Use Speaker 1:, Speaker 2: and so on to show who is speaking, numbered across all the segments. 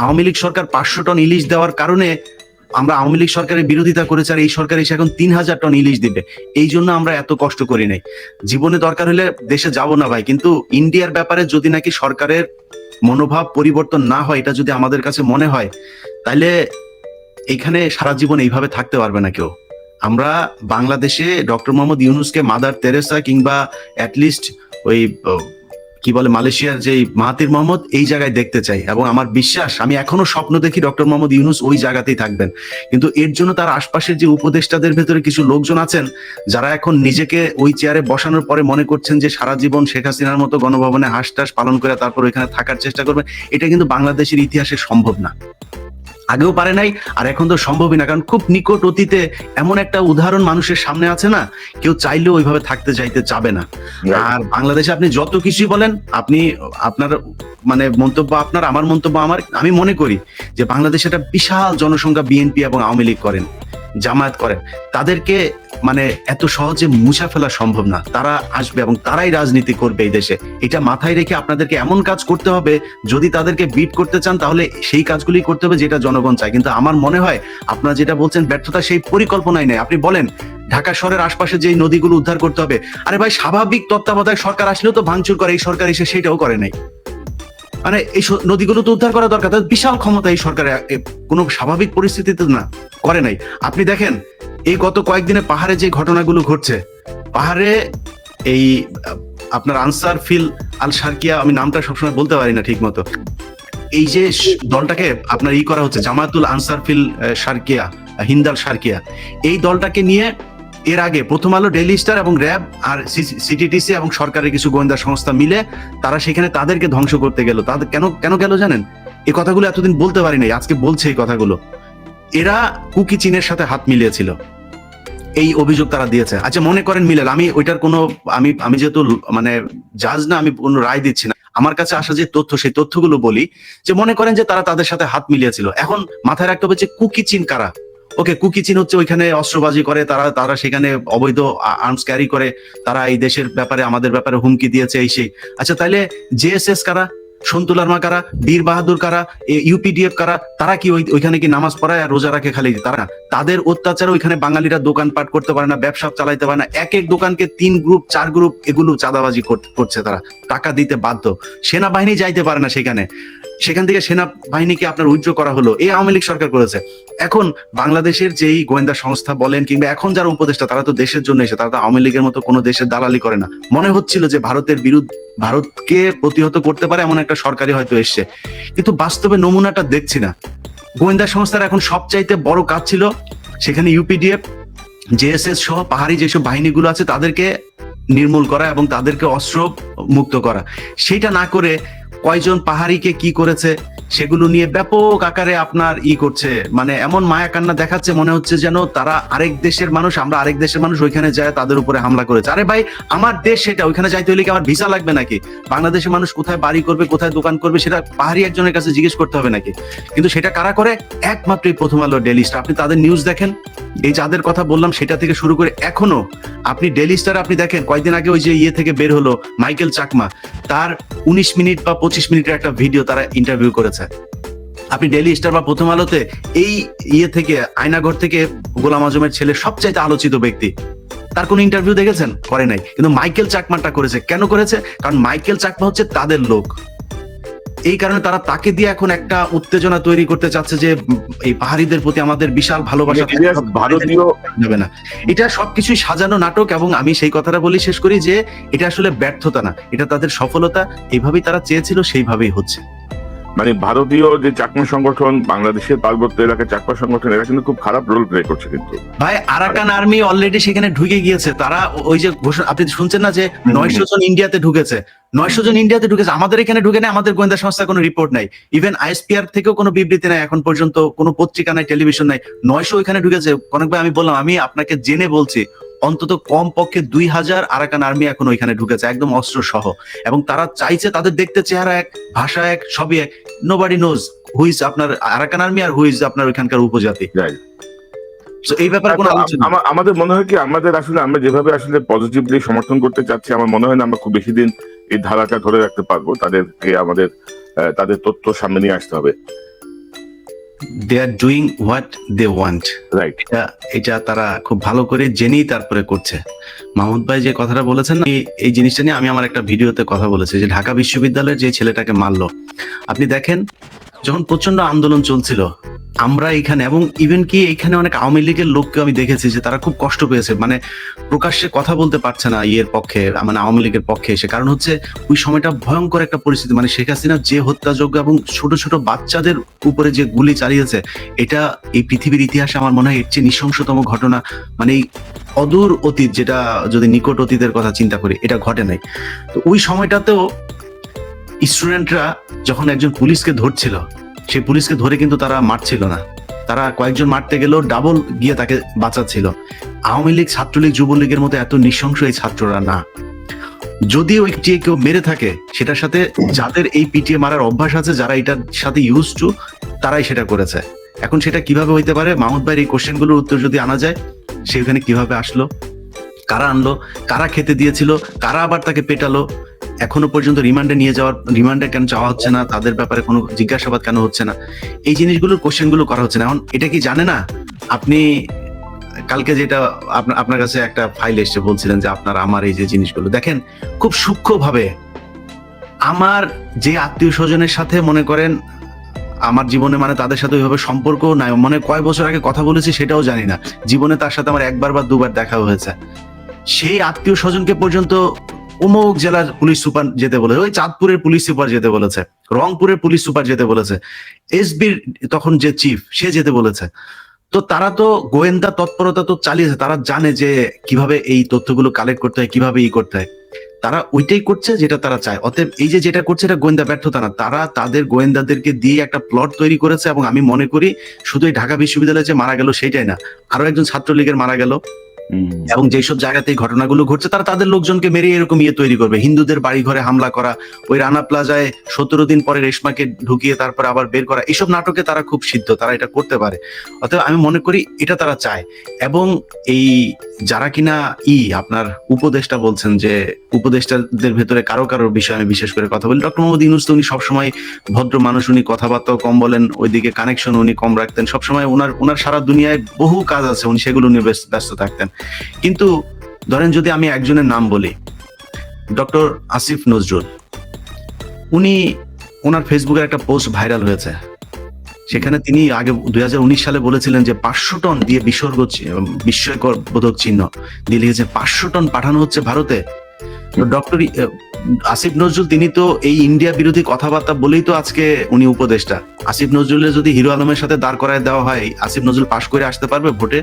Speaker 1: আওয়ামী লীগ সরকার 500 ton ইলিশ দেওয়ার কারণে আমরা আওয়ামী লীগ সরকারের বিরোধিতা করেছি, আর এই সরকার এসে এখন 3000 টন ইলিশ দিবে। এই জন্য আমরা এত কষ্ট করি নাই। জীবনে দরকার হলে দেশে যাব না ভাই, কিন্তু ইন্ডিয়ার ব্যাপারে যদি নাকি সরকারের মনোভাব পরিবর্তন না হয়, এটা যদি আমাদের কাছে মনে হয়, তাহলে এখানে সারা জীবন এইভাবে থাকতে পারবে না কেউ। আমরা বাংলাদেশে ডক্টর মোহাম্মদ ইউনূসকে মাদার তেরেসা কিংবা অ্যাটলিস্ট ওই কি বলে মালয়েশিয়ার যে মাহাতির মোহাম্মদ, এই জায়গায় দেখতে চাই। এবং আমার বিশ্বাস, আমি এখনো স্বপ্ন দেখি ডক্টর মোহাম্মদ ইউনূস ওই জায়গাতেই থাকবেন। কিন্তু এর জন্য তার আশপাশের যে উপদেষ্টাদের ভেতরে কিছু লোকজন আছেন যারা এখন নিজেকে ওই চেয়ারে বসানোর পরে মনে করছেন যে সারা জীবন শেখ হাসিনার মতো গণভবনে হাঁসটাস পালন করে তারপর ওইখানে থাকার চেষ্টা করবেন। এটা কিন্তু বাংলাদেশের ইতিহাসে সম্ভব না, আগেও পারে নাই, আর এখন তো সম্ভবই না। কারণ খুব নিকট অতীতে এমন একটা উদাহরণ মানুষের সামনে আছে না, কেউ চাইলেও ওইভাবে থাকতে চাইতে চাবে না। আর বাংলাদেশে আপনি যত কিছুই বলেন, আপনি আপনার মানে মন্তব্য আপনার, আমার মন্তব্য আমার, আমি মনে করি যে বাংলাদেশে একটা বিশাল জনসংখ্যা বিএনপি এবং আওয়ামী লীগ করেন, জামায়াত করেন, তাদেরকে মানে এত সহজে মুছা ফেলা সম্ভব না। তারা আসবে এবং তারাই রাজনীতি করবে এই দেশে। এটা মাথায় রেখে আপনাদেরকে এমন কাজ করতে হবে, যদি তাদেরকে বিট করতে চান তাহলে সেই কাজগুলি করতে হবে যেটা জনগণ চায়। কিন্তু আমার মনে হয় আপনারা যেটা বলছেন ব্যর্থতা, সেই পরিকল্পনাই নেই। আপনি বলেন ঢাকা শহরের আশপাশে যে নদীগুলো উদ্ধার করতে হবে, আরে ভাই স্বাভাবিক তত্ত্বাবধায়ক সরকার আসলেও তো ভাঙচুর করে, এই সরকার এসে সেটাও করে নাই। মানে এই নদীগুলো তো উদ্ধার করা দরকার, তাদের বিশাল ক্ষমতা এই সরকারের, কোনো স্বাভাবিক পরিস্থিতিতে না করে নাই। আপনি দেখেন এই গত কয়েকদিনে পাহাড়ে যে ঘটনাগুলো ঘটছে, পাহাড়ে এই আপনার আনসার ফিল আল শারকিয়া, আমি নামটা সবসময় বলতে পারি না ঠিক মতো, এই যে দলটাকে আপনার করা হচ্ছে, জামায়াতুল আনসার ফিল শারকিয়া, হিন্দাল শারকিয়া, এই দলটাকে নিয়ে এর আগে প্রথম আলো, ডেইলি স্টার এবং র্যাব আর সিটিটিসি এবং সরকারের কিছু গোয়েন্দা সংস্থা মিলে তারা সেখানে তাদেরকে ধ্বংস করতে গেল। তাদের কেন গেল জানেন? এই কথাগুলো এতদিন বলতে পারি নাই, আজকে বলছে এই কথাগুলো। এরা কুকি চীনের সাথে হাত মিলিয়েছিল, এই অভিযোগ তারা দিয়েছে। আচ্ছা মনে করেন মিলেল, আমি ওইটার কোনো আমি যেহেতু মানে জাজ না, আমি কোনো রায় দিচ্ছি না, আমার কাছে আসা যে তথ্য, সেই তথ্যগুলো বলি। যে মনে করেন যে তারা তাদের সাথে হাত মিলিয়েছিল, এখন মাথায় রাখতে হবে যে কুকি চীন কারা। ওকে, কুকি চীন হচ্ছে ওইখানে অস্ত্রবাজি করে, তারা সেখানে অবৈধ আর্মস ক্যারি করে, তারা এই দেশের ব্যাপারে, আমাদের ব্যাপারে হুমকি দিয়েছে, এই সেই। আচ্ছা তাইলে জেএসএস কারা, সন্তুলারমা কারা, বীর বাহাদুর কারা, ইউপিডিএফ কারা? তারা কি ওইখানে কি নামাজ পড়ায় আর রোজা রাখে খালি? তারা তাদের অত্যাচারে ওইখানে বাঙালিরা দোকানপাট করতে পারে না, ব্যবসা চালাইতে পারে না। এক এক দোকানকে 3 গ্রুপ 4 গ্রুপ এগুলো চাঁদাবাজি করছে, তারা টাকা দিতে বাধ্য। সেনাবাহিনী যাইতে পারে না সেখান থেকে সেনাবাহিনীকে আপনার উইথড্র করা হলো, এই আওয়ামী লীগ সরকার করেছে। এখন বাংলাদেশের যেই গোয়েন্দা সংস্থা বলেন কিংবা এখন যারা উপদেষ্টা, তারা তো দেশের জন্য এসে, তারা তো আওয়ামী লীগের মতো কোনো দেশের দালালি করে না। মনে হচ্ছিল যে ভারতকে প্রতিহত করতে পারে এমন একটা সরকারি হয়তো এসছে, কিন্তু বাস্তবে নমুনাটা দেখছি না। গোয়েন্দা সংস্থার এখন সবচাইতে বড় কাজ ছিল সেখানে ইউপিডিএফ, জেএসএস সহ পাহাড়ি যেসব বাহিনীগুলো আছে তাদেরকে নির্মূল করা এবং তাদেরকে অস্ত্র মুক্ত করা। সেটা না করে কয়জন পাহাড়িকে কি করেছে সেগুলো নিয়ে ব্যাপক আকারে আপনার করছে, মানে এমন মায়া কান্না দেখাচ্ছে, মনে হচ্ছে যেন তারা আরেক দেশের মানুষ, আমরা আরেক দেশের মানুষ, ওইখানে যায় তাদের উপরে হামলা করেছে। আরে ভাই আমার দেশ সেটা, ওইখানে যাইতে হলে কি আমার ভিসা লাগবে নাকি? বাংলাদেশের মানুষ কোথায় বাড়ি করবে, কোথায় দোকান করবে, সেটা পাহাড়ি একজনের কাছে জিজ্ঞেস করতে হবে নাকি? কিন্তু সেটা কারা করে? একমাত্র এই প্রথম আলো, ডেইলি স্টার। আপনি তাদের নিউজ দেখেন, এই যাদের কথা বললাম সেটা থেকে শুরু করে এখনো আপনি ডেইলি স্টার আপনি দেখেন, কয়েকদিন আগে ওই যে থেকে বের হলো মাইকেল চাকমা, তার 19 মিনিট বা 25 মিনিটের একটা ভিডিও তারা ইন্টারভিউ করেছে। আপনি ডেইলি স্টার বা প্রথম আলোতে এই থেকে, আয়নাঘর থেকে গোলাম আজমের ছেলে সবচাইতে আলোচিত ব্যক্তি, তার কোন ইন্টারভিউ দেখেছেন? করে নাই। কিন্তু মাইকেল চাকমাটা করেছে। কেন করেছে? কারণ মাইকেল চাকমা হচ্ছে তাদের লোক। এই কারণে তারা তাকে দিয়ে এখন একটা উত্তেজনা তৈরি করতে চাচ্ছে যে এই পাহাড়িদের প্রতি আমাদের বিশাল ভালোবাসা যাবে না। এটা সবকিছুই সাজানো নাটক। এবং আমি সেই কথাটা বলি শেষ করি যে এটা আসলে ব্যর্থতা না, এটা তাদের সফলতা। এইভাবেই তারা চেয়েছিল, সেইভাবেই হচ্ছে।
Speaker 2: মানে ভারতীয় যে চাকমা সংগঠন, বাংলাদেশের পার্বত্য এলাকার চাকমা সংগঠন, এরা কিন্তু খুব খারাপ রোল প্লে করছে। কিন্তু
Speaker 1: ভাই আরাকান আর্মি অলরেডি সেখানে ঢুকে গিয়েছে। তারা ওই যে ঘোষণা আপনি শুনছেন না যে 900 জন ইন্ডিয়াতে ঢুকেছে, 900 জন ইন্ডিয়াতে ঢুকেছে। আমাদের এখানে ঢুকে নেই, আমাদের গোয়েন্দা সংস্থার কোনো রিপোর্ট নাই, ইভেন আইএসপিআর থেকেও কোনো বিবৃতি নাই এখন পর্যন্ত, কোনো পত্রিকা নাই, টেলিভিশন নাই। 900 ওইখানে ঢুকেছে। কনক ভাই আমি বললাম, আমি আপনাকে জেনে বলছি, অন্তত কম পক্ষে 2000 আরাকান আর্মি এখন ওইখানে ঢুকেছে, একদম অস্ত্র সহ। এবং তারা চাইছে, তাদের দেখতে চেহারা এক, ভাষা এক, সবই এক। নোবডি নোজ হু ইজ আপনার আরাকান আর্মি আর হু ইজ আপনার ওইখানকার উপজাতি। এই ব্যাপারে কোনো আলোচনা
Speaker 2: আমাদের মনে হয় কি, আমাদের আসলে আমরা যেভাবে আসলে পজিটিভলি সমর্থন করতে চাচ্ছি, আমার মনে হয় না আমরা খুব বেশি দিন এই ধারাটা ধরে রাখতে পারবো। তাদেরকে আমাদের তাদের তথ্য সামনে নিয়ে আসতে হবে।
Speaker 1: They are doing what they want.
Speaker 2: Right.
Speaker 1: এটা তারা খুব ভালো করে জেনেই তারপরে করছে। মাহমুদ ভাই যে কথাটা বলেছেন এই জিনিসটা নিয়ে আমি আমার একটা ভিডিওতে কথা বলেছি, যে ঢাকা বিশ্ববিদ্যালয়ের যে ছেলেটাকে মারলো, আপনি দেখেন যখন প্রচন্ড আন্দোলন চলছিল আমরা এখানে, এবং ইভেন কি এখানে অনেক আওয়ামী লীগের লোককে আমি দেখেছি যে তারা খুব কষ্ট পেয়েছে, মানে প্রকাশ্যে কথা বলতে পারছে না ইয়ের পক্ষে, মানে আওয়ামী লীগের পক্ষে এসে। কারণ হচ্ছে ওই সময়টা ভয়ঙ্কর একটা পরিস্থিতি, মানে শেখ হাসিনা যে হত্যাযোগ্য এবং ছোট ছোট বাচ্চাদের উপরে যে গুলি চালিয়েছে, এটা এই পৃথিবীর ইতিহাসে আমার মনে হয় এর চেয়ে নৃশংসতম ঘটনা, মানে এই অদূর অতীত, যেটা যদি নিকট অতীতের কথা চিন্তা করি, এটা ঘটে নাই। তো ওই সময়টাতেও স্টুডেন্টরা যখন একজন পুলিশকে ধরছিল, সেই পুলিশকে ধরে কিন্তু তারা মারছিল না, তারা কয়েকজন মারতে গেলেও ডাবল গিয়ে তাকে বাঁচাচ্ছিল। আওয়ামী লীগ, ছাত্রলীগ, যুবলীগের মতো এত নৃশংস এই ছাত্ররা না। যদি ওই পিটিয়ে কেউ মেরে থাকে, সেটার সাথে যাদের এই পিটিয়ে মারার অভ্যাস আছে, যারা এটার সাথে ইউজ টু, তারাই সেটা করেছে। এখন সেটা কিভাবে হইতে পারে? মাহমুদ ভাইয়ের এই কোশ্চেনগুলোর উত্তর যদি আনা যায়, সেখানে কিভাবে আসলো, কারা আনলো, কারা খেতে দিয়েছিল, কারা আবার তাকে পেটালো, এখনো পর্যন্ত রিমান্ডে কেন চাওয়া হচ্ছে না, তাদের ব্যাপারে কোনো জিজ্ঞাসাবাদ কেন হচ্ছে না, এই জিনিসগুলোর কোশ্চেনগুলো করা হচ্ছে না। এখন এটা কি জানে না? আপনি কালকে যেটা আপনার কাছে একটা ফাইল এসে বলছিলেন যে আপনার আমার এই যে জিনিসগুলো দেখেন খুব সূক্ষ্মভাবে, আমার যে আত্মীয় স্বজনের সাথে মনে করেন আমার জীবনে, মানে তাদের সাথে ওইভাবে সম্পর্ক নাই, মানে কয় বছর আগে কথা বলেছি সেটাও জানি না, জীবনে তার সাথে আমার একবার বা দুবার দেখা হয়েছে, সেই আত্মীয় স্বজনকে পর্যন্ত অমুক জেলার পুলিশ সুপার যেতে বলেছে, ওই চাঁদপুরের পুলিশ সুপার যেতে বলেছে, রংপুরের পুলিশ সুপার যেতে বলেছে, এসবির তখন যে চিফ সে যেতে বলেছে। তো তারা তো গোয়েন্দা তৎপরতা তো চালিয়েছে, তারা জানে যে কিভাবে এই তথ্যগুলো কালেক্ট করতে হয়, কিভাবে করতে হয়, তারা ওইটাই করছে যেটা তারা চায়। অতএব এই যে যেটা করছে এটা গোয়েন্দা ব্যর্থতা না, তারা তাদের গোয়েন্দাদেরকে দিয়ে একটা প্লট তৈরি করেছে। এবং আমি মনে করি শুধু এই ঢাকা বিশ্ববিদ্যালয়ে যে মারা গেল সেটাই না, আরো একজন ছাত্রলীগের মারা গেল, এবং যেসব জায়গাতে এই ঘটনাগুলো ঘটছে তারা তাদের লোকজনকে মেরে এরকম তৈরি করবে, হিন্দুদের বাড়ি ঘরে হামলা করা, ওই রানা প্লাজায় 17 দিন পরে রেশমাকে ঢুকিয়ে তারপর আবার বের করা, এইসব নাটকে তারা খুব সিদ্ধ, তারা এটা করতে পারে। অতএব আমি মনে করি এটা তারা চায়। এবং এই যারা কিনা আপনার উপদেষ্টা বলছেন, যে উপদেষ্টাদের ভেতরে কারো কারোর বিষয়ে আমি বিশেষ করে কথা বলি, ডক্টর মোহাম্মদ ইউনূস তো উনি সবসময় ভদ্র মানুষ, উনি কথাবার্তাও কম বলেন, ওইদিকে কানেকশন উনি কম রাখতেন, সবসময় ওনার সারা দুনিয়ায় বহু কাজ আছে, উনি সেগুলো নিয়ে ব্যস্ত থাকতেন। কিন্তু ধরেন যদি আমি একজনের নাম বলি, ডক্টর আসিফ নজরুল, ওনার ফেসবুকের একটা পোস্ট ভাইরাল হয়েছে, সেখানে তিনি আগে 2019 সালে বলেছিলেন যে 500 টন দিয়ে বিস্ময়কর বোধক চিহ্ন দিয়ে লিখেছে 500 টন পাঠানো হচ্ছে ভারতে। ডক্টর আসিফ নজরুল তিনি তো এই ইন্ডিয়া বিরোধী কথাবার্তা বলেই তো আজকে উনি উপদেষ্টা। আসিফ নজরুলের যদি হিরো আলমের সাথে দাঁড় করায় দেওয়া হয়, আসিফ নজরুল পাশ করে আসতে পারবে ভোটে?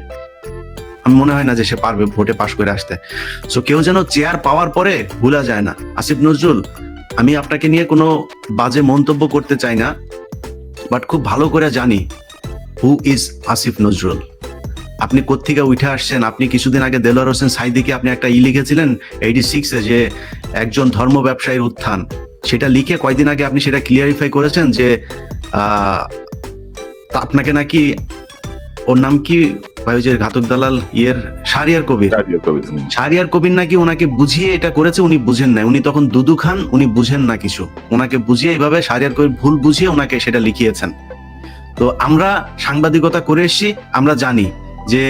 Speaker 1: আমি মনে হয় না যে সে পারবে ভোটে পাশ করে আসতে। সো কেউ যেন চেয়ার পাওয়ার পরে ভুলা যায় না, আসিফ নজরুল, আমি আপনাকে নিয়ে কোনো বাজে মন্তব্য করতে চাই না, বাট খুব ভালো করে জানি হু ইজ আসিফ নজরুল। আপনি কোত্থেকে উঠে আসছেন? আপনি কিছুদিন আগে দেলোয়ার হোসেন সাইদিকে আপনি একটা লিখেছিলেন 86-এ, যে একজন ধর্ম ব্যবসায়ীর উত্থান, সেটা লিখে কয়দিন আগে আপনি সেটা ক্লিয়ারিফাই করেছেন যে আপনাকে নাকি, ওর নাম কি ভাই, যে ঘাতক দালাল শাহরিয়ার কবির নাকি ওনাকে বুঝিয়ে এটা করেছে, উনি বুঝেন নাই, উনি তখন দুদু খান, উনি বুঝেন না কিছু, ওনাকে বুঝিয়ে এইভাবে শাহরিয়ার কবির ভুল বুঝিয়ে ওনাকে সেটা লিখিয়েছেন। তো আমরা সাংবাদিকতা করে এসেছি, আমরা জানি যে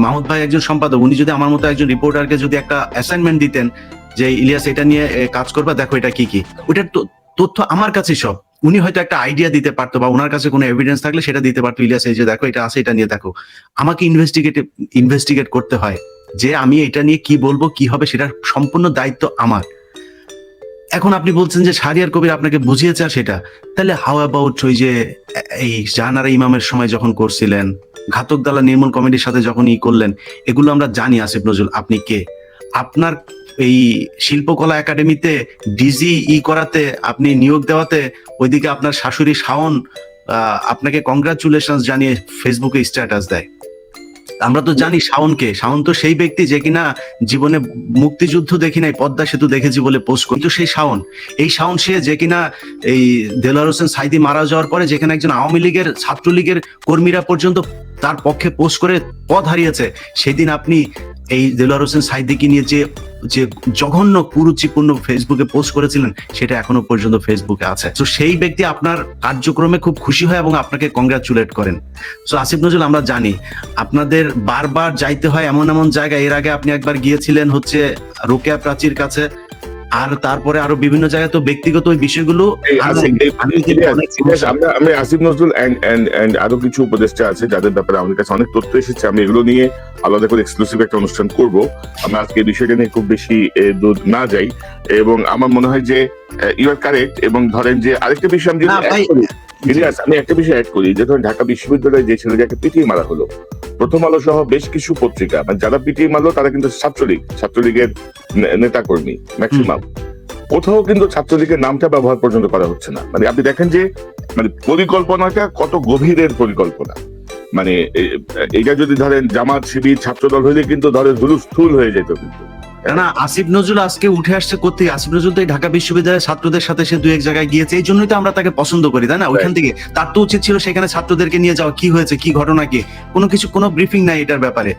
Speaker 1: মাহমুদ ভাই একজন সম্পাদক, উনি যদি আমার মতো একজন রিপোর্টারকে যদি একটা অ্যাসাইনমেন্ট দিতেন যে ইলিয়াস এটা নিয়ে কাজ করবা, দেখো এটা কি, ওইটার তথ্য আমার কাছে সব, উনি হয়তো একটা আইডিয়া দিতে পারতো, বা ওনার কাছে কোনো এভিডেন্স থাকলে সেটা দিতে পারতো, ইলিয়াস এই যে দেখো এটা আছে, এটা নিয়ে দেখো। আমাকে ইনভেস্টিগেট করতে হয় যে আমি এটা নিয়ে কি বলবো, কি হবে, সেটার সম্পূর্ণ দায়িত্ব আমার। এখন আপনি বলছেন যে শাহরিয়ার কবির আপনাকে বুঝিয়েছে সেটা, তাহলে হাউ অ্যাবাউট ওই যে এই জাহানারা ইমামের সময় যখন করছিলেন, ঘাতক দালা নির্মূল কমিটির সাথে যখন করলেন, এগুলো আমরা জানি। আসিফ নজরুল আপনি কে? আপনার এই শিল্পকলা একাডেমিতে ডিজি করাতে, আপনি নিয়োগ দেওয়াতে, ওইদিকে আপনার শাশুড়ি শাওন আপনাকে কংগ্রাচুলেশন জানিয়ে ফেসবুকে স্ট্যাটাস দেয়। আমরা তো জানি শাওন তো সেই ব্যক্তি যে কিনা জীবনে মুক্তিযুদ্ধ দেখি নাই, পদ্মা সেতু দেখেছি বলে পোস্ট করি, কিন্তু সেই শাওন সে যে কিনা এই দেলোয়ার হোসেন সাইদি মারা যাওয়ার পরে যেখানে একজন আওয়ামী লীগের ছাত্রলীগের কর্মীরা পর্যন্ত তার পক্ষে পোস্ট করে পদ হারিয়েছে, সেদিন আপনি এই দেলোয়ার হোসেন সাইদিকে নিয়ে যে যে জঘন্য কুরুচিপূর্ণ ফেসবুকে পোস্ট করেছিলেন, সেটা এখনো পর্যন্ত ফেসবুকে আছে। তো সেই ব্যক্তি আপনার কার্যক্রমে খুব খুশি হয় এবং আপনাকে কংগ্রাচুলেট করেন। তো আসিফ নজরুল, আমরা জানি আপনাদের বারবার যাইতে হয় এমন এমন জায়গায়। এর আগে আপনি একবার গিয়েছিলেন হচ্ছে রোকেয়া প্রাচীর কাছে, আর তারপরে আরো বিভিন্ন জায়গায়। তো ব্যক্তিগত ওই বিষয়গুলো
Speaker 2: আমি আসিফ নজরুল এন্ড আরো কিছু উপদেষ্টা আছে যাদের ব্যাপারে আমাদের কাছে অনেক তথ্য এসেছে। আমি এগুলো নিয়ে আলাদা করে এক্সক্লুসিভ একটা অনুষ্ঠান করব। আমি আজকে এই বিষয়টা নিয়ে খুব বেশি দূর না যাই, এবং আমার মনে হয় যে ইউ আর কারেক্ট। এবং ধরেন যে আরেকটা বিষয় আমি আমি একটা বিষয় অ্যাড করি, যে ধরেন ঢাকা বিশ্ববিদ্যালয়ে যে ছেলেটাকে পিটিয়ে মারা হলো, প্রথম আলো সহ বেশ কিছু পত্রিকা, মানে যারা পিটিয়ে মারলো তারা কিন্তু ছাত্রলীগের নেতা কর্মী ম্যাক্সিমাম। কোথাও কিন্তু ছাত্রলীগের নামটা ব্যবহার পর্যন্ত করা হচ্ছে না। মানে আপনি দেখেন যে মানে পরিকল্পনাটা কত গভীরের পরিকল্পনা। মানে এটা যদি ধরেন জামাত শিবির ছাত্রদল হইলে কিন্তু ধরেন হুলস্থুল হয়ে যেত। কিন্তু
Speaker 1: না, আসিফ নজরুল আজকে উঠে আসছে কোথায়? আসিফ নজরুল তো এই ঢাকা বিশ্ববিদ্যালয়ের ছাত্রদের সাথে সে দু এক জায়গায় গিয়েছে, এই জন্যই তো আমরা তাকে পছন্দ করি, তাই না? ওইখান থেকে তার তো উচিত ছিল সেখানে ছাত্রদেরকে নিয়ে যাওয়া, কি হয়েছে, কি ঘটনা, কি কোনো ব্রিফিং নাই এটার ব্যাপারে।